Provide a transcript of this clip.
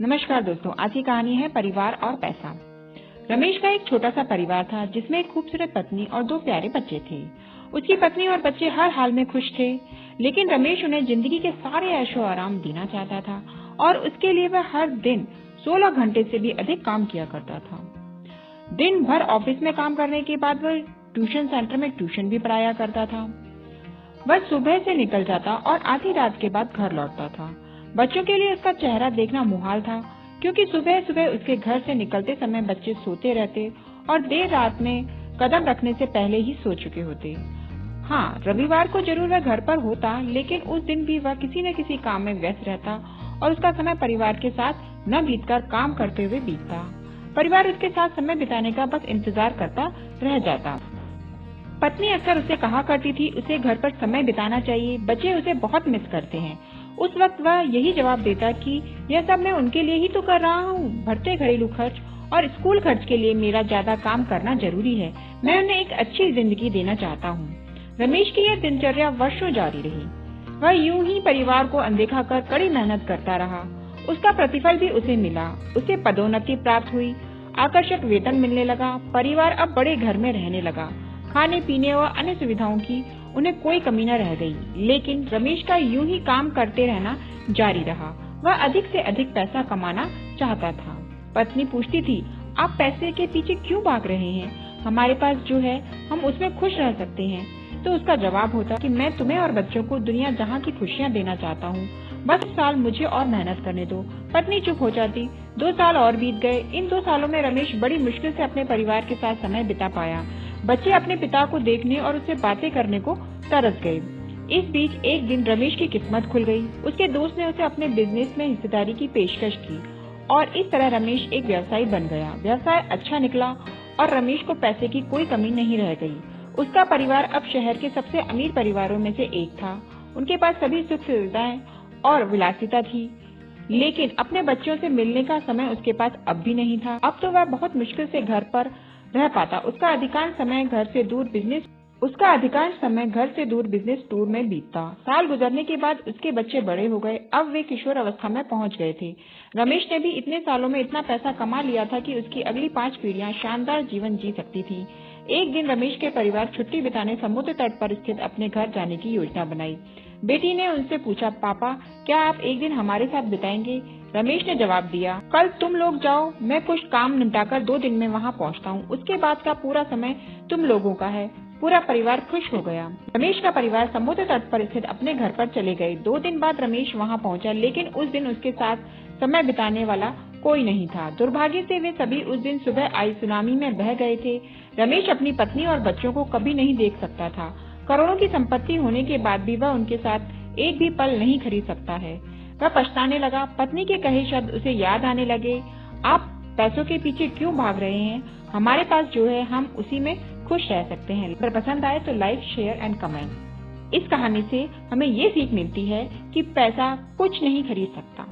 नमस्कार दोस्तों, आज की कहानी है परिवार और पैसा। रमेश का एक छोटा सा परिवार था जिसमें एक खूबसूरत पत्नी और 2 प्यारे बच्चे थे। उसकी पत्नी और बच्चे हर हाल में खुश थे, लेकिन रमेश उन्हें जिंदगी के सारे ऐशो आराम देना चाहता था और उसके लिए वह हर दिन 16 घंटे से भी अधिक काम किया करता था। दिन भर ऑफिस में काम करने के बाद वह ट्यूशन सेंटर में ट्यूशन भी पढ़ाया करता था। वह सुबह से निकल जाता और आधी रात के बाद घर लौटता था। बच्चों के लिए उसका चेहरा देखना मुहाल था, क्योंकि सुबह सुबह उसके घर से निकलते समय बच्चे सोते रहते और देर रात में कदम रखने से पहले ही सो चुके होते। हाँ, रविवार को जरूर वह घर पर होता, लेकिन उस दिन भी वह किसी न किसी काम में व्यस्त रहता और उसका समय परिवार के साथ न बीतकर काम करते हुए बीतता। परिवार उसके साथ समय बिताने का बस इंतजार करता रह जाता। पत्नी अक्सर उसे कहा करती थी उसे घर पर समय बिताना चाहिए, बच्चे उसे बहुत मिस करते हैं। उस वक्त वह यही जवाब देता कि यह सब मैं उनके लिए ही तो कर रहा हूँ। बढ़ते घरेलू खर्च और स्कूल खर्च के लिए मेरा ज्यादा काम करना जरूरी है। मैं उन्हें एक अच्छी जिंदगी देना चाहता हूँ। रमेश की यह दिनचर्या वर्षों जारी रही। वह यूं ही परिवार को अनदेखा कर कड़ी मेहनत करता रहा। उसका प्रतिफल भी उसे मिला। उसे पदोन्नति प्राप्त हुई, आकर्षक वेतन मिलने लगा। परिवार अब बड़े घर में रहने लगा। खाने पीने व अन्य सुविधाओं की उन्हें कोई कमी न रह गई, लेकिन रमेश का यूं ही काम करते रहना जारी रहा। वह अधिक से अधिक पैसा कमाना चाहता था। पत्नी पूछती थी, आप पैसे के पीछे क्यों भाग रहे हैं? हमारे पास जो है हम उसमें खुश रह सकते हैं। तो उसका जवाब होता कि मैं तुम्हें और बच्चों को दुनिया जहां की खुशियां देना चाहता हूँ। बस 1 साल मुझे और मेहनत करने दो। पत्नी चुप हो जाती। 2 साल और बीत गए। इन 2 सालों में रमेश बड़ी मुश्किल से अपने परिवार के साथ समय बिता पाया। बच्चे अपने पिता को देखने और उससे बातें करने को तरस गए। इस बीच एक दिन रमेश की किस्मत खुल गई। उसके दोस्त ने उसे अपने बिजनेस में हिस्सेदारी की पेशकश की और इस तरह रमेश एक व्यवसायी बन गया। व्यवसाय अच्छा निकला और रमेश को पैसे की कोई कमी नहीं रह गई। उसका परिवार अब शहर के सबसे अमीर परिवारों में से एक था। उनके पास सभी सुख सुविधाएं और विलासिता थी, लेकिन अपने बच्चों से मिलने का समय उसके पास अब भी नहीं था। अब तो वह बहुत मुश्किल से घर पर रह पाता। उसका अधिकांश समय घर से दूर बिजनेस टूर में बीतता। साल गुजरने के बाद उसके बच्चे बड़े हो गए। अब वे किशोर अवस्था में पहुंच गए थे। रमेश ने भी इतने सालों में इतना पैसा कमा लिया था कि उसकी अगली 5 पीढ़ियां शानदार जीवन जी सकती थी। एक दिन रमेश के परिवार छुट्टी बिताने समुद्र तट पर स्थित अपने घर जाने की योजना बनाई। बेटी ने उनसे पूछा, पापा क्या आप एक दिन हमारे साथ बिताएंगे? रमेश ने जवाब दिया, कल तुम लोग जाओ, मैं कुछ काम निपटाकर 2 दिन में वहाँ पहुँचता हूँ। उसके बाद का पूरा समय तुम लोगों का है। पूरा परिवार खुश हो गया। रमेश का परिवार समुद्र तट पर स्थित अपने घर पर चले गए। 2 दिन बाद रमेश वहाँ पहुँचा, लेकिन उस दिन उसके साथ समय बिताने वाला कोई नहीं था। दुर्भाग्य से वे सभी उस दिन सुबह आई सुनामी में बह गए थे। रमेश अपनी पत्नी और बच्चों को कभी नहीं देख सकता था। करोड़ों की संपत्ति होने के बाद भी वह उनके साथ एक भी पल नहीं खरीद सकता है। वह पछताने लगा। पत्नी के कहे शब्द उसे याद आने लगे। आप पैसों के पीछे क्यों भाग रहे हैं? हमारे पास जो है हम उसी में खुश रह सकते हैं। अगर पसंद आए तो लाइक, शेयर एंड कमेंट। इस कहानी से हमें ये सीख मिलती है कि पैसा कुछ नहीं खरीद सकता।